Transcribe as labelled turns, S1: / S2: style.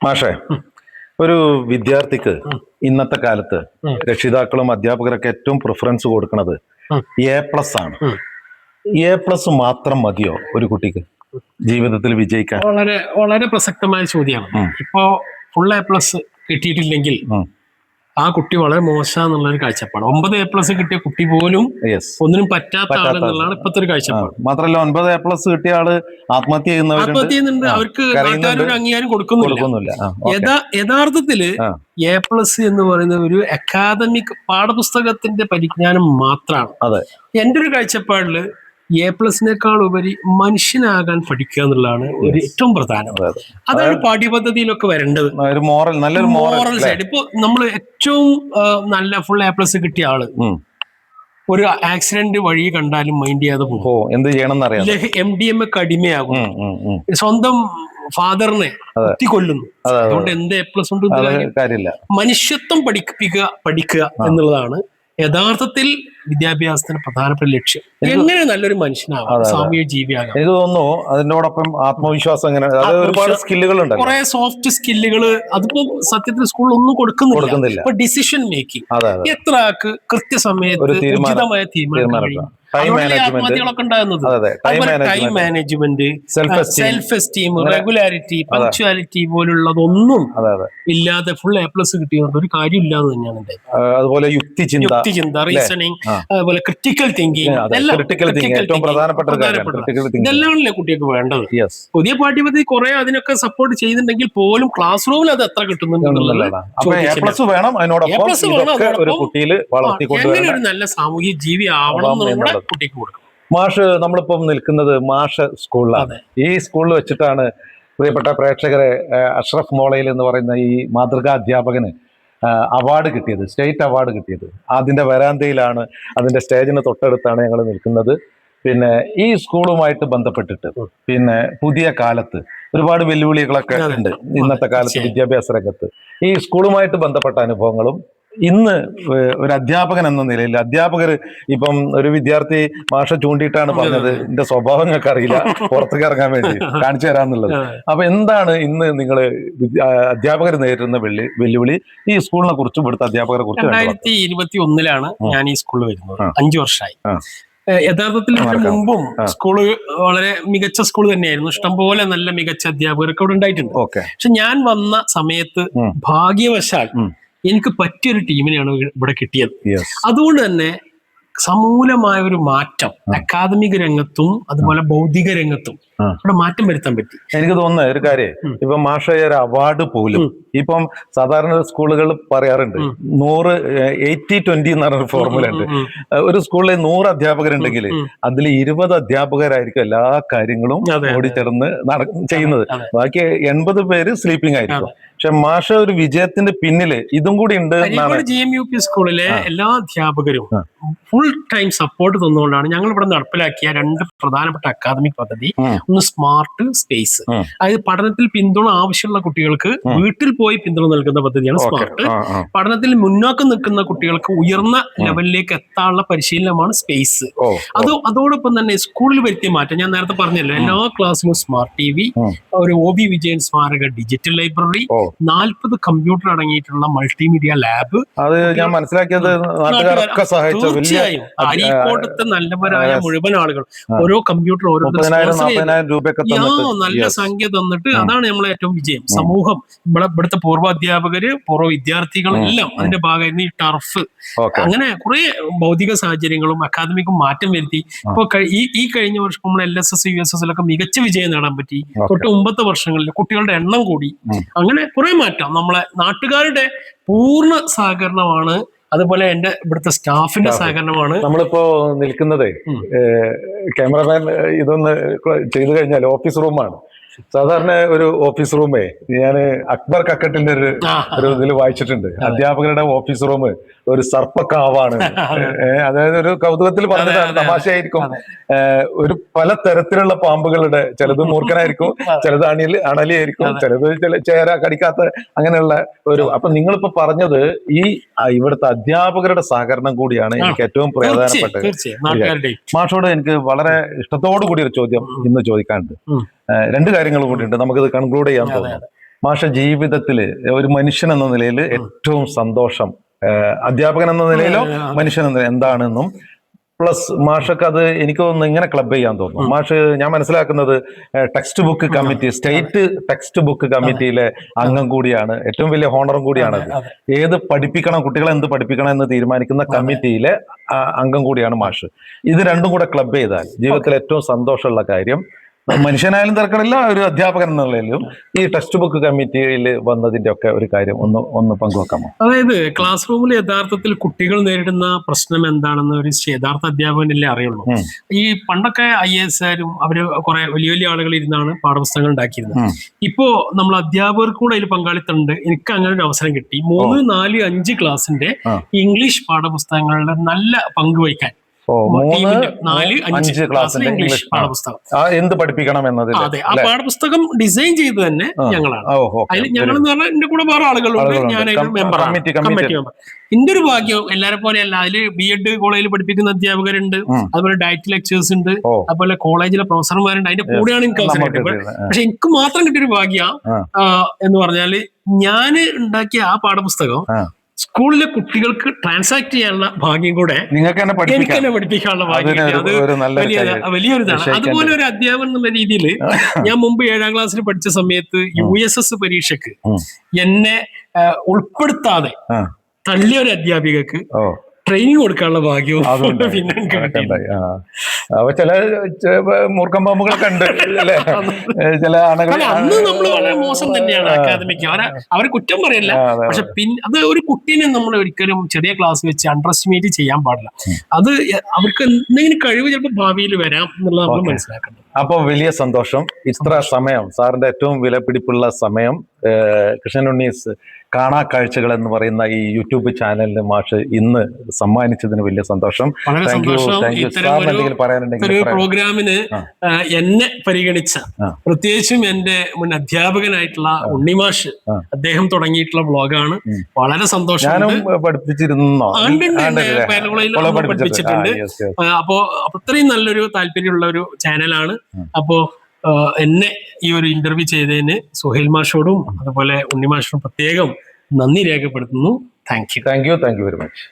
S1: മാഷേ, ഒരു വിദ്യാർത്ഥിക്ക് ഇന്നത്തെ കാലത്ത് രക്ഷിതാക്കളും അധ്യാപകരൊക്കെ ഏറ്റവും പ്രിഫറൻസ് കൊടുക്കുന്നത് A+ ആണ്. A+ മാത്രം മതിയോ ഒരു കുട്ടിക്ക് ജീവിതത്തിൽ വിജയിക്കാൻ?
S2: വളരെ വളരെ പ്രസക്തമായ ചോദ്യമാണ്. ഇപ്പോ ഫുൾ A+ കിട്ടിയിട്ടില്ലെങ്കിൽ ആ കുട്ടി വളരെ മോശമെന്നുള്ളൊരു കാഴ്ചപ്പാട്. 9 A+ കിട്ടിയ കുട്ടി പോലും ഒന്നിനും പറ്റാത്ത ആളെന്നുള്ളതാണ് ഇപ്പോഴത്തെ ഒരു കാഴ്ചപ്പാട്.
S1: മാത്രമല്ല 9 A+ കിട്ടിയ ആള് ആത്മഹത്യ
S2: ചെയ്യുന്നുണ്ട്. അവർക്ക് നാട്ടുകാരൊരു അംഗീകാരം കൊടുക്കുന്നില്ല. യഥാർത്ഥത്തില് A+ എന്ന് പറയുന്ന ഒരു അക്കാദമിക് പാഠപുസ്തകത്തിന്റെ പരിജ്ഞാനം മാത്രമാണ്. എന്റെ ഒരു കാഴ്ചപ്പാടില് A+നേക്കാൾ ഉപരി മനുഷ്യനാകാൻ പഠിക്കുക എന്നുള്ളതാണ് ഒരു ഏറ്റവും പ്രധാനം. അതാണ് പാഠ്യപദ്ധതിയിലൊക്കെ വരേണ്ടത്. Moral side. ഇപ്പൊ നമ്മൾ ഏറ്റവും നല്ല ഫുൾ A+ കിട്ടിയ ആള് ഒരു ആക്സിഡന്റ് വഴി കണ്ടാലും മൈൻഡ് ചെയ്യാതെ പോകും.
S1: എന്ത് ചെയ്യണം
S2: MDMA അടിമയാകും. സ്വന്തം ഫാദറിനെ കൊല്ലുന്നു. അതുകൊണ്ട് എന്ത് A+ ഉണ്ട്? മനുഷ്യത്വം പഠിക്കുക എന്നുള്ളതാണ് യഥാർത്ഥത്തിൽ വിദ്യാഭ്യാസത്തിന് പ്രധാനപ്പെട്ട ലക്ഷ്യം. എങ്ങനെ നല്ലൊരു മനുഷ്യനാവാം, സാമൂഹിക ജീവിയാകാം.
S1: എനിക്ക് തോന്നുന്നു അതിനോടൊപ്പം ആത്മവിശ്വാസം, ഒരുപാട് സ്കില്ലുകൾ ഉണ്ട്,
S2: കുറെ സോഫ്റ്റ് സ്കില്ലുകൾ. അതിപ്പോ സത്യത്തിൽ സ്കൂളിൽ ഒന്നും കൊടുക്കുന്നില്ല. ഇപ്പൊ ഡിസിഷൻ മേക്കിംഗ്, എത്ര ആൾക്ക് കൃത്യസമയത്ത് ഉചിതമായ തീരുമാനം, ആത്മഹത്യകളൊക്കെ ഉണ്ടാകുന്നത്. Time management, self esteem, regularity, punctuality പോലുള്ളതൊന്നും ഇല്ലാതെ ഫുൾ A+ കിട്ടിയത് ഒരു കാര്യമില്ല എന്ന് തന്നെയാണ് എന്റെ.
S1: അതുപോലെ യുക്തിചിന്ത,
S2: റീസണിങ്, അതുപോലെ ക്രിട്ടിക്കൽ തിങ്കിങ്, ഇതെല്ലാമാണല്ലേ കുട്ടികൾക്ക് വേണ്ടത്. പുതിയ പാഠ്യപദ്ധതി കുറെ അതിനൊക്കെ സപ്പോർട്ട് ചെയ്യുന്നുണ്ടെങ്കിൽ പോലും ക്ലാസ് റൂമിൽ അത് എത്ര കിട്ടുന്നുണ്ടെന്നുള്ളത്. എങ്ങനെ ഒരു നല്ല സാമൂഹിക ജീവി ആവണം എന്നുള്ള കുട്ടിക്ക് കൊടുക്കും.
S1: മാഷ്, നമ്മളിപ്പം നിൽക്കുന്നത് മാഷ് സ്കൂളിലാണ്. ഈ സ്കൂളിൽ വെച്ചിട്ടാണ് പ്രിയപ്പെട്ട പ്രേക്ഷകരെ അഷ്റഫ് മോളയിൽ എന്ന് പറയുന്ന ഈ മാതൃകാ അധ്യാപകന് അവാർഡ് കിട്ടിയത്, സ്റ്റേറ്റ് അവാർഡ് കിട്ടിയത്. അതിന്റെ വരാന്തയിലാണ്, അതിന്റെ സ്റ്റേജിന് തൊട്ടടുത്താണ് ഞങ്ങൾ നിൽക്കുന്നത്. പിന്നെ ഈ സ്കൂളുമായിട്ട് ബന്ധപ്പെട്ടിട്ട് പിന്നെ പുതിയ കാലത്ത് ഒരുപാട് വെല്ലുവിളികളൊക്കെ ഉണ്ട് ഇന്നത്തെ കാലത്ത് വിദ്യാഭ്യാസ രംഗത്ത്. ഈ സ്കൂളുമായിട്ട് ബന്ധപ്പെട്ട അനുഭവങ്ങളും ഇന്ന് ഒരു അധ്യാപകൻ എന്ന നിലയിൽ, അധ്യാപകർ ഇപ്പം ഒരു വിദ്യാർത്ഥി മാഷ ചൂണ്ടിയിട്ടാണ് പറഞ്ഞത് എന്റെ സ്വഭാവം നിങ്ങൾക്ക് അറിയില്ല, പുറത്തേക്ക് ഇറങ്ങാൻ വേണ്ടി കാണിച്ചു തരാന്നുള്ളത്. അപ്പൊ എന്താണ് ഇന്ന് നിങ്ങൾ അധ്യാപകർ നേരിടുന്ന വെല്ലുവിളി, ഈ സ്കൂളിനെ കുറിച്ചും ഇവിടുത്തെ അധ്യാപകരെ കുറിച്ചും?
S2: 2021 ഞാൻ ഈ സ്കൂളിൽ വരുന്നത്. 5 വർഷമായി. യഥാർത്ഥത്തിൽ ഇതിന് മുമ്പും സ്കൂള് വളരെ മികച്ച സ്കൂൾ തന്നെയായിരുന്നു. ഇഷ്ടംപോലെ നല്ല മികച്ച അധ്യാപകരൊക്കെ ഇവിടെ ഉണ്ടായിട്ടുണ്ട്. പക്ഷെ ഞാൻ വന്ന സമയത്ത് ഭാഗ്യവശാൽ എനിക്ക് പറ്റിയൊരു ടീമിനെയാണ് ഇവിടെ കിട്ടിയത്. അതുകൊണ്ട് തന്നെ സമൂലമായ ഒരു മാറ്റം അക്കാദമിക രംഗത്തും അതുപോലെ ഭൗതിക രംഗത്തും ഇവിടെ മാറ്റം വരുത്താൻ പറ്റി.
S1: എനിക്ക് തോന്നുന്ന ഒരു കാര്യം, ഇപ്പൊ മാഷയ ഒരു അവാർഡ് പോലും ഇപ്പം സാധാരണ സ്കൂളുകൾ പറയാറുണ്ട് 100-80-20 എന്ന് പറഞ്ഞൊരു ഫോർമുല ഉണ്ട്. ഒരു സ്കൂളിൽ 100 അധ്യാപകരുണ്ടെങ്കിൽ അതിൽ 20 അധ്യാപകരായിരിക്കും എല്ലാ കാര്യങ്ങളും ഓടിച്ചേർന്ന് ചെയ്യുന്നത്. ബാക്കി 80 പേര് സ്ലീപ്പിംഗ് ആയിരിക്കും. പക്ഷെ മാഷ ഒരു വിജയത്തിന്റെ പിന്നില് ഇതും കൂടി ഉണ്ട്.
S2: GMUP സ്കൂളിലെ എല്ലാ അധ്യാപകരും ഫുൾ ടൈം സപ്പോർട്ട് തന്നുകൊണ്ടാണ് ഞങ്ങൾ ഇവിടെ നടപ്പിലാക്കിയ 2 പ്രധാനപ്പെട്ട അക്കാദമിക് പദ്ധതി. ഒന്ന് സ്മാർട്ട് സ്പേസ്, അതായത് പഠനത്തിൽ പിന്തുണ ആവശ്യമുള്ള കുട്ടികൾക്ക് വീട്ടിൽ പോയി പിന്തുണ നൽകുന്ന പദ്ധതിയാണ് സ്മാർട്ട്. പഠനത്തിൽ മുന്നോക്കം നിൽക്കുന്ന കുട്ടികൾക്ക് ഉയർന്ന ലെവലിലേക്ക് എത്താനുള്ള പരിശീലനമാണ് സ്പേസ്. അതോടൊപ്പം തന്നെ സ്കൂളിൽ വരുത്തിയ മാറ്റം ഞാൻ നേരത്തെ പറഞ്ഞല്ലോ, എല്ലാ ക്ലാസ്സിലും സ്മാർട്ട് TV, ഒരു OV വിജയൻ സ്മാരക ഡിജിറ്റൽ ലൈബ്രറി, 40 കമ്പ്യൂട്ടർ അടങ്ങിയിട്ടുള്ള മൾട്ടിമീഡിയ ലാബ്.
S1: അത് ഞാൻ മനസ്സിലാക്കിയത്
S2: തീർച്ചയായും അരീക്കോട്ടത്തെ നല്ലവരായ മുഴുവൻ ആളുകൾ ഓരോ കമ്പ്യൂട്ടർ ഓരോ നല്ല സംഖ്യ തന്നിട്ട്, അതാണ് നമ്മളെ ഏറ്റവും വിജയം. സമൂഹം, ഇവിടുത്തെ പൂർവ്വാധ്യാപകര്, പൂർവ്വ വിദ്യാർത്ഥികളെല്ലാം അതിന്റെ ഭാഗമായിരുന്നു. ഈ ടർഫ്, അങ്ങനെ കുറെ ഭൗതിക സാഹചര്യങ്ങളും അക്കാദമിക്കും മാറ്റം വരുത്തി. ഇപ്പൊ ഈ കഴിഞ്ഞ വർഷം നമ്മൾ LSS USS മികച്ച വിജയം നേടാൻ പറ്റി. തൊട്ട് മുമ്പത്തെ വർഷങ്ങളിൽ കുട്ടികളുടെ എണ്ണം കൂടി. അങ്ങനെ കുറെ മാറ്റം. നമ്മളെ നാട്ടുകാരുടെ പൂർണ്ണ സഹകരണമാണ്, അതുപോലെ എന്റെ ഇവിടുത്തെ സ്റ്റാഫിന്റെ സഹകരണമാണ്.
S1: നമ്മളിപ്പോ നിൽക്കുന്നത് ക്യാമറമാൻ ഇതൊന്ന് ചെയ്തു കഴിഞ്ഞാൽ ഓഫീസ് റൂമാണ്. സാധാരണ ഒരു ഓഫീസ് റൂമേ ഞാൻ അക്ബർ കക്കട്ടിന്റെ ഒരു ഇതിൽ വായിച്ചിട്ടുണ്ട്. അധ്യാപകരുടെ ഓഫീസ് റൂം ഒരു സർപ്പക്കാവാണ്. അതായത് ഒരു കൗതുകത്തിൽ പറഞ്ഞതാണ്, തമാശയായിരിക്കും. ഒരു പല തരത്തിലുള്ള പാമ്പുകളുടെ, ചിലത് മൂർഖനായിരിക്കും, ചിലത് അണലിയായിരിക്കും, ചിലത് ചേര കടിക്കാത്ത, അങ്ങനെയുള്ള ഒരു. അപ്പൊ നിങ്ങളിപ്പോ പറഞ്ഞത് ഈ ഇവിടുത്തെ അധ്യാപകരുടെ സഹകരണം കൂടിയാണ് എനിക്ക് ഏറ്റവും പ്രധാനപ്പെട്ടത്. മാഷോട് എനിക്ക് വളരെ ഇഷ്ടത്തോടു കൂടി ഒരു ചോദ്യം ഇന്ന് ചോദിക്കാനുണ്ട്. 2 കാര്യങ്ങൾ കൂടിയുണ്ട്, നമുക്കിത് കൺക്ലൂഡ് ചെയ്യാൻ തോന്നുന്നു. മാഷ ജീവിതത്തിൽ ഒരു മനുഷ്യൻ എന്ന നിലയിൽ ഏറ്റവും സന്തോഷം, അധ്യാപകൻ എന്ന നിലയിലോ മനുഷ്യൻ എന്ന നിലയിൽ എന്താണെന്നും, പ്ലസ് മാഷക്ക് അത് എനിക്ക് തോന്നുന്നു ഇങ്ങനെ ക്ലബ് ചെയ്യാൻ തോന്നുന്നു. മാഷ് ഞാൻ മനസ്സിലാക്കുന്നത് text book committee, state text book കമ്മിറ്റിയിലെ അംഗം കൂടിയാണ്, ഏറ്റവും വലിയ ഹോണറും കൂടിയാണ്. ഏത് പഠിപ്പിക്കണം, കുട്ടികളെ എന്ത് പഠിപ്പിക്കണം എന്ന് തീരുമാനിക്കുന്ന കമ്മിറ്റിയിലെ അംഗം കൂടിയാണ് മാഷ്. ഇത് രണ്ടും കൂടെ ക്ലബ് ചെയ്താൽ ജീവിതത്തിൽ ഏറ്റവും സന്തോഷമുള്ള കാര്യം, മനുഷ്യനായാലും തിരക്കടില്ല, ഒരു അധ്യാപകൻ എന്നുള്ളതിലും ഈ ടെക്സ്റ്റ് ബുക്ക് കമ്മിറ്റിയിൽ വന്നതിന്റെ ഒക്കെ ഒരു കാര്യം ഒന്ന് പങ്കുവെക്കാമോ?
S2: അതായത് ക്ലാസ് റൂമിൽ യഥാർത്ഥത്തിൽ കുട്ടികൾ നേരിടുന്ന പ്രശ്നം എന്താണെന്ന് ഒരു യഥാർത്ഥ അധ്യാപകനല്ലേ അറിയുള്ളൂ. ഈ പണ്ടൊക്കെ IAS ആരും അവര് കുറെ വലിയ വലിയ ആളുകൾ ഇരുന്നാണ് പാഠപുസ്തകങ്ങൾ ഉണ്ടാക്കിയിരുന്നത്. ഇപ്പോ നമ്മൾ അധ്യാപകർക്ക് കൂടെ അതിൽ പങ്കാളിത്തമുണ്ട്. എനിക്ക് അങ്ങനെ ഒരു അവസരം കിട്ടി. 3, 4, 5 ക്ലാസിന്റെ ഇംഗ്ലീഷ് പാഠപുസ്തകങ്ങളുടെ നല്ല പങ്ക് വഹിക്കാൻ
S1: 4, 5 ക്ലാസ്സിന്റെ
S2: ഇംഗ്ലീഷ് പാഠപുസ്തകം
S1: എന്ത് പഠിപ്പിക്കണം എന്നത്.
S2: അതെ, ആ പാഠപുസ്തകം ഡിസൈൻ ചെയ്ത് തന്നെ ഞങ്ങളാണ്. അതിൽ ഞങ്ങളെന്ന് പറഞ്ഞാൽ എന്റെ കൂടെ വേറെ ആളുകളുണ്ട്, ഞാനതിൽ മെമ്പറാണ്, കമ്മിറ്റി മെമ്പർ. എന്റെ ഒരു ഭാഗ്യം എല്ലാരെ പോലെയല്ല. അതില് B.Ed കോളേജിൽ പഠിപ്പിക്കുന്ന അധ്യാപകരുണ്ട്, അതുപോലെ ഡയറ്റ് ലെക്ചേഴ്സ് ഉണ്ട്, അതുപോലെ കോളേജിലെ പ്രൊഫസർമാരുണ്ട്. അതിന്റെ കൂടെയാണ് എനിക്ക് അവസരം കിട്ടിയത്. പക്ഷെ എനിക്ക് മാത്രം കിട്ടിയൊരു ഭാഗ്യം എന്ന് പറഞ്ഞാല് ഞാൻ ഉണ്ടാക്കിയ ആ പാഠപുസ്തകം സ്കൂളിലെ കുട്ടികൾക്ക് ട്രാൻസാക്ട് ചെയ്യാനുള്ള ഭാഗ്യം കൂടെ എനിക്ക് തന്നെ പഠിപ്പിക്കാനുള്ള ഭാഗ്യം, അത് വലിയൊരു ഇതാണ്. അതുപോലെ ഒരു അധ്യാപകൻ എന്നുള്ള രീതിയിൽ ഞാൻ മുമ്പ് 7ാം ക്ലാസ്സിൽ പഠിച്ച സമയത്ത് USS പരീക്ഷയ്ക്ക് എന്നെ ഉൾപ്പെടുത്താതെ തള്ളിയ ഒരു അധ്യാപികക്ക് ട്രെയിനിങ് കൊടുക്കാനുള്ള ഭാഗ്യവും പിന്നെ
S1: അപ്പൊ ചില മൂർഖം പാമ്പുകളൊക്കെ ഉണ്ട് അല്ലേ, ചില ആളുകൾ.
S2: അന്ന് നമ്മൾ വളരെ മോശം തന്നെയാണ് അക്കാദമിക്, അവരെ കുറ്റം പറയില്ല. പക്ഷെ അത് ഒരു കുട്ടീനെ നമ്മൾ ഒരിക്കലും ചെറിയ ക്ലാസ് വെച്ച് അണ്ടർ എസ്റ്റിമേറ്റ് ചെയ്യാൻ പാടില്ല. അത് അവർക്ക് എന്തെങ്കിലും കഴിവ് ചിലപ്പോൾ ഭാവിയിൽ വരാം എന്നുള്ളത് നമ്മൾ മനസ്സിലാക്കണം.
S1: അപ്പൊ വലിയ സന്തോഷം. ഇത്ര സമയം സാറിന്റെ ഏറ്റവും വിലപിടിപ്പുള്ള സമയം കൃഷ്ണനുണ്ണീസ് കാണാ കാഴ്ചകൾ എന്ന് പറയുന്ന ഈ യൂട്യൂബ് ചാനലിന് മാഷ് ഇന്ന് സമ്മാനിച്ചതിന് വലിയ സന്തോഷം.
S2: ഒരു പ്രോഗ്രാമിന് എന്നെ പരിഗണിച്ച, പ്രത്യേകിച്ചും എന്റെ മുൻ അധ്യാപകനായിട്ടുള്ള ഉണ്ണിമാഷ്, അദ്ദേഹം തുടങ്ങിയിട്ടുള്ള ബ്ലോഗാണ്. വളരെ സന്തോഷം.
S1: പഠിപ്പിച്ചിരുന്നോ?
S2: പഠിപ്പിച്ചിട്ടുണ്ട്. അപ്പോ അത്രയും നല്ലൊരു താല്പര്യമുള്ള ഒരു ചാനലാണ്. അപ്പോ എന്നെ ഈ ഒരു ഇന്റർവ്യൂ ചെയ്തതിന് സുഹൈൽ മാഷോടും അതുപോലെ ഉണ്ണിമാഷോടും പ്രത്യേകം നന്ദി രേഖപ്പെടുത്തുന്നു. Thank you very much.